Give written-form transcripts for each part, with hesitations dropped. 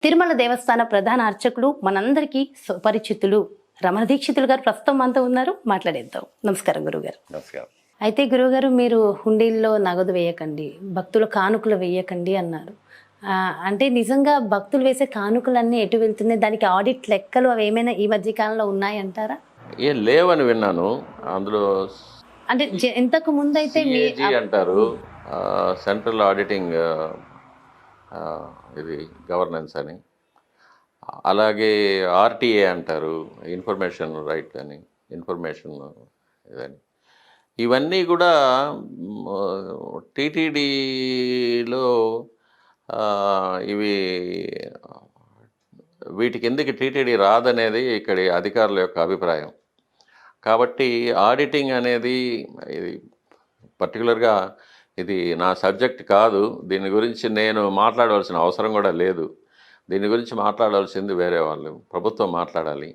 తిరుమల దేవస్థాన ప్రధాన అర్చకులు మనందరికీ సుపరిచితులు రమణ దీక్షితులు గారు ప్రస్తుతం మనతో ఉన్నారు. మాట్లాడేద్దాం. నమస్కారం గురుగారు. నమస్కారం. అయితే గురుగారు, మీరు హుండీల్లో నగదు వేయకండి, భక్తుల కానుకలు వేయకండి అన్నారు. అంటే నిజంగా భక్తులు వేసే కానుకలన్నీ ఎటు వెళ్తున్నాయి? దానికి ఆడిట్ లెక్కలు అవి ఏమైనా ఈ మధ్య కాలంలో ఉన్నాయంటారా? ఏం లేవని విన్నాను. అందులో అంటే ఇంతకు ముందు అయితే CAG అంటారు, సెంట్రల్ ఆడిటింగ్ ఇది గవర్నెన్స్ అని. అలాగే RTA అంటారు, ఇన్ఫర్మేషన్ రైట్ అని, ఇన్ఫర్మేషన్ ఇదని. ఇవన్నీ కూడా టీటీడీలో ఇవి వీటికి ఎందుకు టీటీడీ రాదనేది ఇక్కడి అధికారుల యొక్క అభిప్రాయం. కాబట్టి ఆడిటింగ్ అనేది ఇది పర్టికులర్గా ఇది నా సబ్జెక్ట్ కాదు. దీని గురించి నేను మాట్లాడవలసిన అవసరం కూడా లేదు. దీని గురించి మాట్లాడాల్సింది వేరే వాళ్ళు, ప్రభుత్వం మాట్లాడాలి,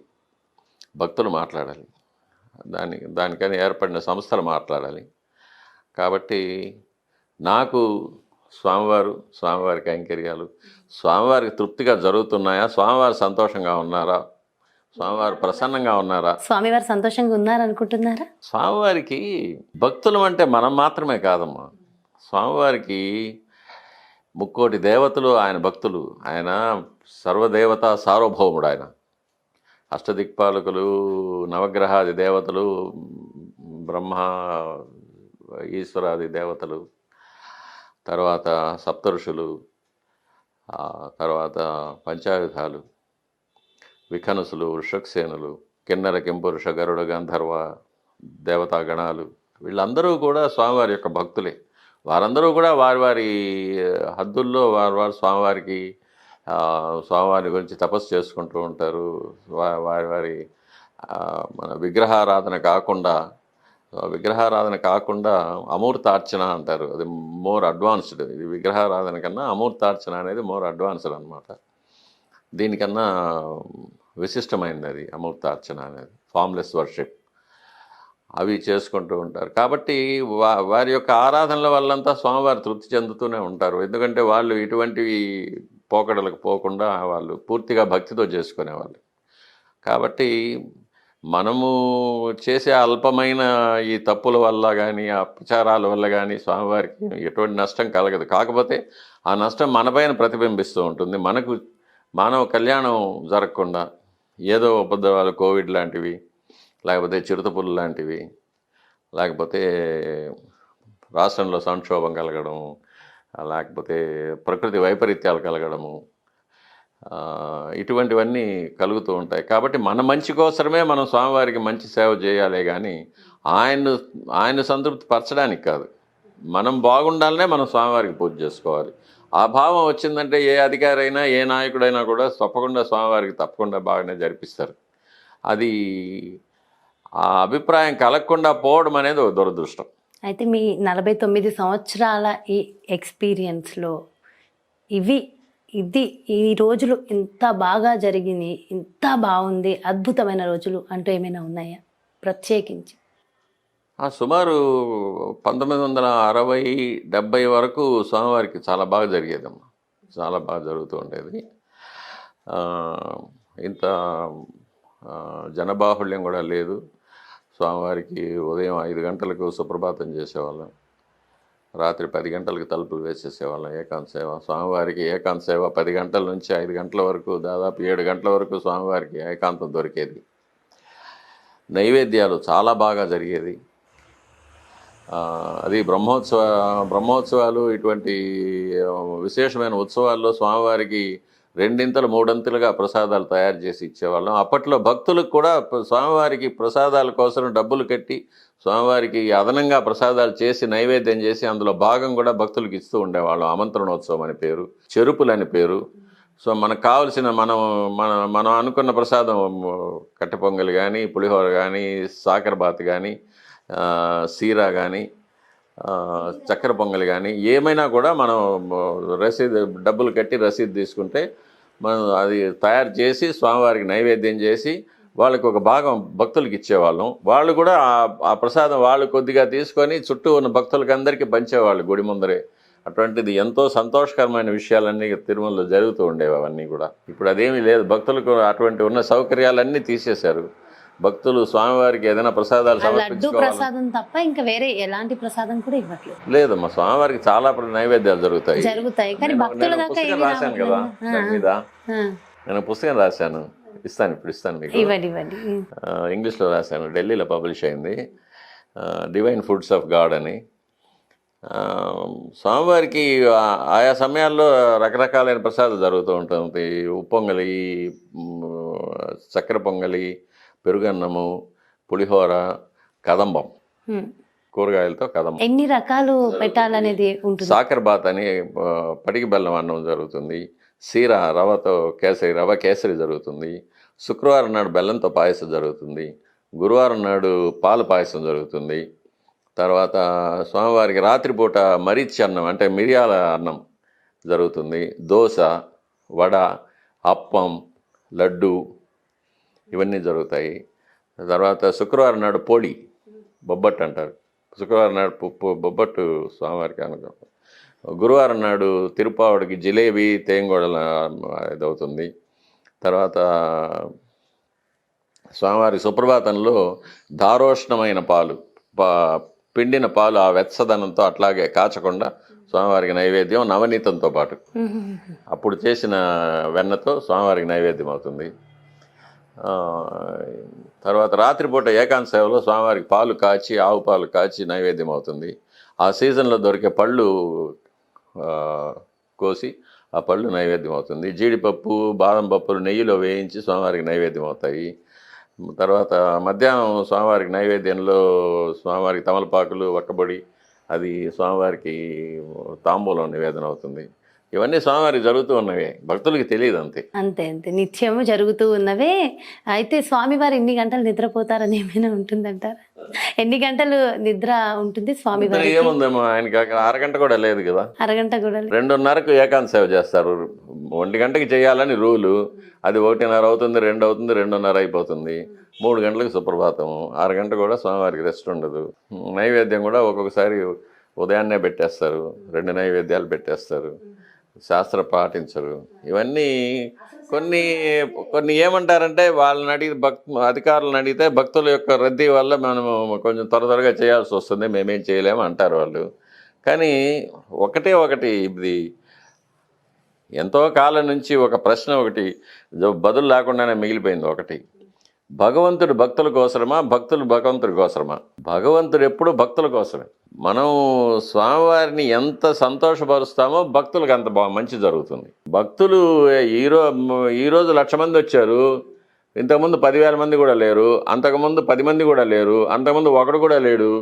భక్తులు మాట్లాడాలి, దానికని ఏర్పడిన సంస్థలు మాట్లాడాలి. కాబట్టి నాకు స్వామివారి కైంకర్యాలు స్వామివారికి తృప్తిగా జరుగుతున్నాయా, స్వామివారు సంతోషంగా ఉన్నారా, స్వామివారు ప్రసన్నంగా ఉన్నారా? స్వామివారు సంతోషంగా ఉన్నారనుకుంటున్నారా? స్వామివారికి భక్తులం అంటే మనం మాత్రమే కాదమ్మా. స్వామివారికి ముక్కోటి దేవతలు ఆయన భక్తులు. ఆయన సర్వదేవతా సార్వభౌముడు. ఆయన అష్టదిక్పాలకులు, నవగ్రహాది దేవతలు, బ్రహ్మ ఈశ్వరాది దేవతలు, తర్వాత సప్తఋషులు, తర్వాత పంచాయుధాలు, విఖనుసులు, వృషక్సేనులు, కిన్నర కింపురుష గరుడ గంధర్వ దేవతాగణాలు, వీళ్ళందరూ కూడా స్వామివారి యొక్క భక్తులే. వారందరూ కూడా వారి వారి హద్దుల్లో వారి స్వామివారి గురించి తపస్సు చేసుకుంటూ ఉంటారు. వారి మన విగ్రహారాధన కాకుండా అమూర్తార్చన అంటారు. అది మోర్ అడ్వాన్స్డ్. ఇది విగ్రహారాధన కన్నా అమూర్తార్చన అనేది మోర్ అడ్వాన్స్డ్ అనమాట. దీనికన్నా విశిష్టమైనది అది అమూర్తార్చన అనేది, ఫామ్లెస్ వర్షిప్. అవి చేసుకుంటూ ఉంటారు. కాబట్టి వారి యొక్క ఆరాధనల వల్లంతా స్వామివారు తృప్తి చెందుతూనే ఉంటారు. ఎందుకంటే వాళ్ళు ఇటువంటివి పోకడలకు పోకుండా వాళ్ళు పూర్తిగా భక్తితో చేసుకునేవాళ్ళు. కాబట్టి మనము చేసే అల్పమైన ఈ తప్పుల వల్ల కానీ, అపచారాల వల్ల కానీ స్వామివారికి ఎటువంటి నష్టం కలగదు. కాకపోతే ఆ నష్టం మనపైన ప్రతిబింబిస్తూ ఉంటుంది. మనకు మానవ కళ్యాణం జరగకుండా ఏదో ఉపద్రవాలు, కోవిడ్ లాంటివి, లేకపోతే చిరుతపులు లాంటివి, లేకపోతే రాష్ట్రంలో సంక్షోభం కలగడం, లేకపోతే ప్రకృతి వైపరీత్యాలు కలగడము, ఇటువంటివన్నీ కలుగుతూ ఉంటాయి. కాబట్టి మన మంచి కోసమే మనం స్వామివారికి మంచి సేవ చేయాలి కానీ ఆయన సంతృప్తి పరచడానికి కాదు. మనం బాగుండాలనే మనం స్వామివారికి పూజ చేసుకోవాలి. ఆ భావం వచ్చిందంటే ఏ అధికారి అయినా, ఏ నాయకుడైనా కూడా స్వామివారికి తప్పకుండా బాగానే జరిపిస్తారు. అది ఆ అభిప్రాయం కలగకుండా పోవడం అనేది ఒక దురదృష్టం. అయితే మీ 49 సంవత్సరాల ఈ ఎక్స్పీరియన్స్లో ఇది ఈ రోజులు ఇంత బాగా జరిగింది, ఇంత బాగుంది, అద్భుతమైన రోజులు అంటూ ఏమైనా ఉన్నాయా ప్రత్యేకించి? సుమారు 1960-70 వరకు స్వామివారికి చాలా బాగా జరిగేదమ్మా. చాలా బాగా జరుగుతూ ఉండేది. ఇంత జనబాహుళ్యం కూడా లేదు. స్వామివారికి ఉదయం 5 గంటలకు సుప్రభాతం చేసేవాళ్ళం, రాత్రి 10 గంటలకు తలుపులు వేసేసేవాళ్ళం. ఏకాంత సేవ స్వామివారికి, ఏకాంత సేవ 10 గంటల నుంచి 5 గంటల వరకు, దాదాపు 7 గంటల వరకు స్వామివారికి ఏకాంతం దొరికేది. నైవేద్యాలు చాలా బాగా జరిగేది. అది బ్రహ్మోత్సవాలు ఇటువంటి విశేషమైన ఉత్సవాల్లో స్వామివారికి 2 3 ప్రసాదాలు తయారు చేసి ఇచ్చేవాళ్ళం. అప్పట్లో భక్తులకు కూడా స్వామివారికి ప్రసాదాల కోసం డబ్బులు కట్టి స్వామివారికి అదనంగా ప్రసాదాలు చేసి నైవేద్యం చేసి అందులో భాగం కూడా భక్తులకు ఇస్తూ ఉండేవాళ్ళం. ఆమంత్రణోత్సవం అని పేరు, చెరుపులని పేరు. సో మనకు కావలసిన మనం అనుకున్న ప్రసాదం, కట్టె పొంగలి కానీ, పులిహోర కానీ, సాకరబాత్ కానీ, సీరా కానీ, చక్కెర పొంగలి కానీ, ఏమైనా కూడా మనం డబ్బులు కట్టి రసీదు తీసుకుంటే మనం అది తయారు చేసి స్వామివారికి నైవేద్యం చేసి వాళ్ళకి ఒక భాగం భక్తులకి ఇచ్చేవాళ్ళం. వాళ్ళు కూడా ఆ ప్రసాదం వాళ్ళు కొద్దిగా తీసుకొని చుట్టూ ఉన్న భక్తులకి అందరికీ పంచేవాళ్ళు గుడి ముందరే. అటువంటిది ఎంతో సంతోషకరమైన విషయాలన్నీ తిరుమలలో జరుగుతూ ఉండేవి అవన్నీ కూడా. ఇప్పుడు అదేమీ లేదు. భక్తులకు అటువంటి ఉన్న సౌకర్యాలన్నీ తీసేశారు. భక్తులు స్వామివారికి ఏదైనా ప్రసాదాలు లడ్డు సమర్పించుకోవాలి ప్రసాదం తప్ప ఇంకా వేరే ఎలాంటి ప్రసాదం కూడా ఇవ్వట్లేదు. లేదమ్మా, స్వామివారికి చాలా నైవేద్యాలు జరుగుతాయి. కానీ నేను భక్తుల దాకా పుస్తకం ఏమీ రాశాను కదా దాని మీద. ఆ, నేను పుస్తకం రాశాను, ఇస్తాను మీకు. ఇవ్వండి. ఇంగ్లీష్లో రాశాను, ఢిల్లీలో పబ్లిష్ అయింది. డివైన్ ఫుడ్స్ ఆఫ్ గాడ్ అని. స్వామివారికి ఆయా సమయాల్లో రకరకాలైన ప్రసాదాలు జరుగుతూ ఉంటుంది. ఉప్పొంగలి, చక్కెర పొంగలి, పెరుగన్నము, పులిహోర, కదంబం, కూరగాయలతో కదంబం. ఎన్ని రకాలు పెట్టాలనేది ఉంటుంది. సాకర్ బాత్ అని పటికి బెల్లం అన్నం జరుగుతుంది. సీర రవ్వ కేసరి జరుగుతుంది. శుక్రవారం నాడు బెల్లంతో పాయసం జరుగుతుంది. గురువారం నాడు పాలు పాయసం జరుగుతుంది. తర్వాత స్వామివారికి రాత్రిపూట మరీచి అన్నం అంటే మిరియాల అన్నం జరుగుతుంది. దోశ, వడ, అప్పం, లడ్డు ఇవన్నీ జరుగుతాయి. తర్వాత శుక్రవారం నాడు పోళి, బొబ్బట్టు అంటారు. శుక్రవారం నాడు బొబ్బట్టు స్వామివారికి అనుకో. గురువారం నాడు తిరుపావుడికి జిలేబీ, తేంగోడల ఇదవుతుంది. తర్వాత స్వామివారి సుప్రభాతంలో దారోష్ణమైన పాలు, పిండిన పాలు ఆ వెచ్చదనంతో అట్లాగే కాచకుండా స్వామివారికి నైవేద్యం నవనీతంతో పాటు అప్పుడు చేసిన వెన్నతో స్వామివారికి నైవేద్యం అవుతుంది. తర్వాత రాత్రిపూట ఏకాంత సేవలో స్వామివారికి పాలు కాచి, ఆవు పాలు కాచి నైవేద్యం అవుతుంది. ఆ సీజన్లో దొరికే పళ్ళు కోసి ఆ పళ్ళు నైవేద్యం అవుతుంది. జీడిపప్పు, బాదం పప్పులు నెయ్యిలో వేయించి స్వామివారికి నైవేద్యం అవుతాయి. తర్వాత మధ్యాహ్నం స్వామివారికి నైవేద్యంలో స్వామివారికి తమలపాకులు, వక్కబొడి అది స్వామివారికి తాంబూలం నివేదన అవుతుంది. ఇవన్నీ స్వామివారికి జరుగుతూ ఉన్నవే, భక్తులకి తెలియదు అంతే. అంతే నిత్యము జరుగుతూ ఉన్నవే. అయితే స్వామివారు ఎన్ని గంటలు నిద్రపోతారని ఏమైనా ఉంటుందంటారా? ఎన్ని గంటలు నిద్ర ఉంటుంది స్వామివారి? ఏముందేమో ఆయనకి అక్కడ అరగంట కూడా లేదు కదా. అరగంట కూడా 2:30కు ఏకాంత సేవ చేస్తారు. 1 గంటకి చేయాలని రూలు. అది 1:30 అవుతుంది, 2 అవుతుంది, 2:30 అయిపోతుంది. 3 గంటలకు సుప్రభాతము. 6 గంట కూడా స్వామివారికి రెస్ట్ ఉండదు. నైవేద్యం కూడా ఒక్కొక్కసారి ఉదయాన్నే పెట్టేస్తారు, 2 నైవేద్యాలు పెట్టేస్తారు. శాస్త్ర పాటించరు. ఇవన్నీ కొన్ని ఏమంటారంటే వాళ్ళని అడిగి అధికారులను అడిగితే భక్తుల యొక్క రద్దీ వల్ల మనము కొంచెం త్వరగా చేయాల్సి వస్తుంది, మేమేం చేయలేము అంటారు వాళ్ళు. కానీ ఒకటి ఇది ఎంతో కాలం నుంచి ఒక ప్రశ్న ఒకటి బదులు లేకుండానే మిగిలిపోయింది. ఒకటి, భగవంతుడు భక్తుల కోసమా, భక్తులు భగవంతుడి కోసమా? భగవంతుడు ఎప్పుడు భక్తుల కోసమే. మనం స్వామివారిని ఎంత సంతోషపరుస్తామో భక్తులకు అంత మంచి జరుగుతుంది. భక్తులు ఈరోజు 1,00,000 మంది వచ్చారు. ఇంతకుముందు 10,000 మంది కూడా లేరు, అంతకుముందు 10 మంది కూడా లేరు, అంతకుముందు ఒకడు కూడా లేడు.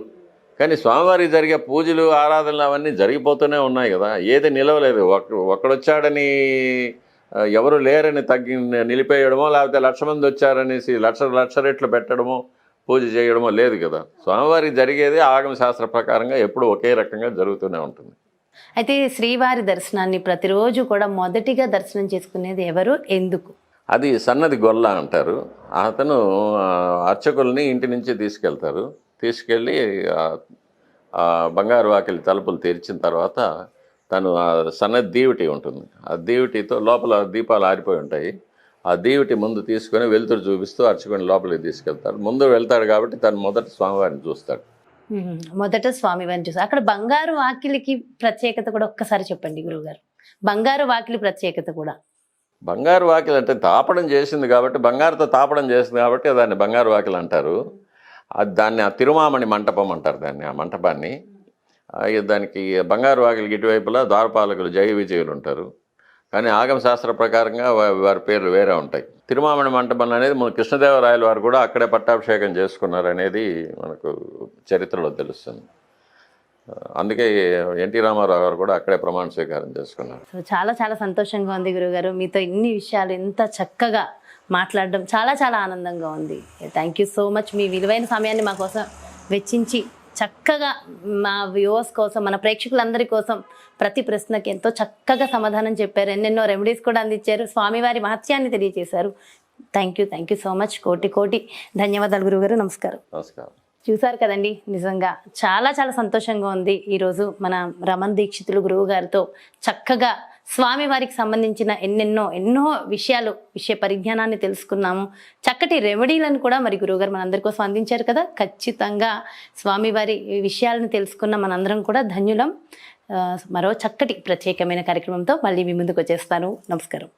కానీ స్వామివారికి జరిగే పూజలు, ఆరాధనలు అవన్నీ జరిగిపోతూనే ఉన్నాయి కదా. ఏది నిలవలేదు. ఒకడొచ్చాడని ఎవరు లేరని నిలిపేయడమో, లేకపోతే 1,00,000 మంది వచ్చారనేసి లక్ష రెట్లు పెట్టడమో, పూజ చేయడమో లేదు కదా. స్వామివారికి జరిగేది ఆగమ శాస్త్ర ప్రకారంగా ఎప్పుడు ఒకే రకంగా జరుగుతూనే ఉంటుంది. అయితే శ్రీవారి దర్శనాన్ని ప్రతిరోజు కూడా మొదటిగా దర్శనం చేసుకునేది ఎవరు, ఎందుకు? అది సన్నది గొల్ల అంటారు. అతను అర్చకుల్ని ఇంటి నుంచి తీసుకెళ్ళి బంగారు వాకిలి తలుపులు తెరిచిన తర్వాత తను ఆ సన్నది దీవిటి ఉంటుంది. ఆ దీవిటితో లోపల దీపాలు ఆరిపోయి ఉంటాయి. ఆ దీవిటి ముందు తీసుకొని వెలుతురు చూపిస్తూ అర్చకుని లోపలికి తీసుకెళ్తాడు. ముందు వెళ్తాడు కాబట్టి తను మొదట స్వామివారిని చూస్తాడు. మొదట స్వామివారిని చూస్తాడు. అక్కడ బంగారు వాకిలికి ప్రత్యేకత కూడా ఒక్కసారి చెప్పండి గురువుగారు. బంగారు వాకిలి ప్రత్యేకత కూడా. బంగారు వాకిలి అంటే తాపడం చేసింది కాబట్టి, బంగారుతో తాపడం చేసింది కాబట్టి దాన్ని బంగారు వాకిలి అంటారు. దాన్ని ఆ తిరుమామణి మంటపం అంటారు దాన్ని, ఆ మంటపాన్ని. దానికి బంగారు వాకిలికి ఇటువైపులా ద్వారపాలకులు జయ విజయులు ఉంటారు. కానీ ఆగమ శాస్త్ర ప్రకారంగా వారి పేర్లు వేరే ఉంటాయి. తిరుమామణి మంటపం అనేది మన కృష్ణదేవరాయల వారు కూడా అక్కడే పట్టాభిషేకం చేసుకున్నారు అనేది మనకు చరిత్రలో తెలుస్తుంది. అందుకే ఎన్టీ రామారావు గారు కూడా అక్కడే ప్రమాణ స్వీకారం చేసుకున్నారు. సో చాలా చాలా సంతోషంగా ఉంది గురువుగారు, మీతో ఇన్ని విషయాలు ఎంత చక్కగా మాట్లాడడం చాలా చాలా ఆనందంగా ఉంది. Thank you so much. మీ విలువైన సమయాన్ని మా కోసం వెచ్చించి చక్కగా మా వ్యూవర్స్ కోసం, మన ప్రేక్షకులందరి కోసం ప్రతి ప్రశ్నకి ఎంతో చక్కగా సమాధానం చెప్పారు. ఎన్నెన్నో రెమెడీస్ కూడా అందించారు. స్వామివారి మహత్యాన్ని తెలియజేశారు. Thank you so much. కోటి ధన్యవాదాలు గురువుగారు. నమస్కారం. చూసారు కదండి, నిజంగా చాలా చాలా సంతోషంగా ఉంది. ఈరోజు మన రమణ్ దీక్షితులు గురువు గారితో చక్కగా స్వామివారికి సంబంధించిన ఎన్నో విషయ పరిజ్ఞానాన్ని తెలుసుకున్నాము. చక్కటి రెమెడీలను కూడా మరి గురువుగారు మనందరి కోసం అందించారు కదా. ఖచ్చితంగా స్వామివారి విషయాలను తెలుసుకున్న మనందరం కూడా ధన్యులం. మరో చక్కటి ప్రత్యేకమైన కార్యక్రమంతో మళ్ళీ మీ ముందుకు వచ్చేస్తాను. నమస్కారం.